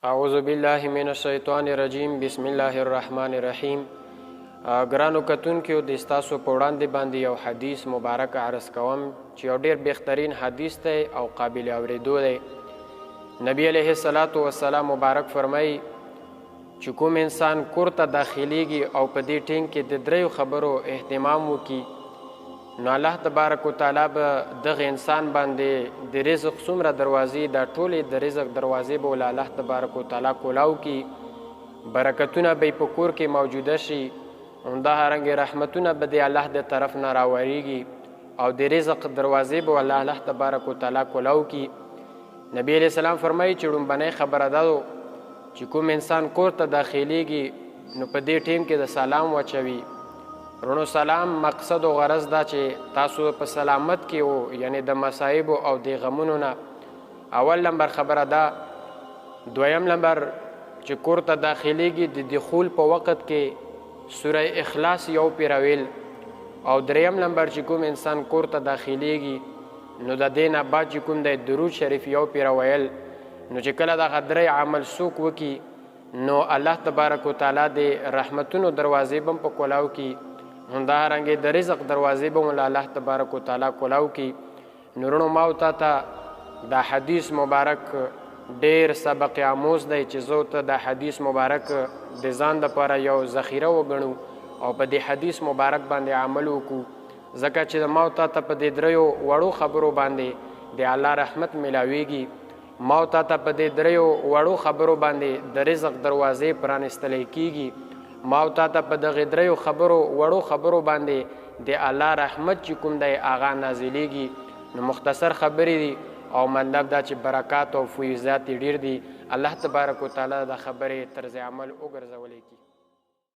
اعوذ بالله من الشیطان الرجیم بسم الله الرحمن الرحیم. ګرانو کتونکو د ستاسو په وړاندې باندې یو حدیث مبارک عرض کوم چې یو ډیر بهترین حدیث دی او قابل اوریدو دی. نبی علیه الصلاۃ والسلام مبارک فرمایي چې کوم انسان کور ته داخليږي او په دې ټینګ کې د دریو خبرو اهتمام وکړي نو الله تبارک وتعالی به دغه انسان باندې د رزق څومره دروازې دا ټولې د رزق دروازې به الله تبارک وتعالی کولاو کی، برکتونه به په کور کې موجوده شي، همدارنګې رحمتونه به د الله د طرف نه راوریږي او د رزق دروازې به الله تبارک وتعالی کولاو کی. نبی علیہ السلام فرمایي چې لومبنۍ خبره ده چې کوم انسان کور ته داخليږي نو په دې ټیم کې د سلام وچوي. رونو سلام مقصد و غرض دا چې تاسو په سلامت کې وو، یعنی د مصائب او د غمونو نه. اول نمبر خبره ده. دویم نمبر چې کور ته داخليږي د دخول په وخت کې سوره اخلاص یو پیرویل، او دریم نمبر چې کوم انسان کور ته داخليږي نو د دې نه بعد چې کوم د درود شریف یو پیرویل، نو چې کله دغه درې عمل څوک وکړي نو الله تبارک وتعالی د رحمتونو دروازې به په کولاو کی، همدارنګې د رزق دروازې به الله تبارک وتعالی کولاو کی. نورونو ما او تا ته دا حدیث مبارک ډیر سبق آموز دی چې زه ته دا حدیث مبارک د ځان دپاره یو ذخیره وګڼو او په دې حدیث مبارک باندې عمل وکړو، ځکه چې ما او تا ته په دې دریو وړو خبرو باندې د الله رحمت میلاویږي. ما او تا ته په دې دریو وړو خبرو باندې د رزق دروازې پرانستلی کیږي. ما او تا ته په دغه دریو وړو خبرو باندې د الله رحمت چې کوم دی هغه نازلیږي. نو مختصر خبرې دي او مطلب دا چې برکات او فیضات ډیر دي. الله تبارک وتعالی د خبرې طرز عمل وګرځولی کی.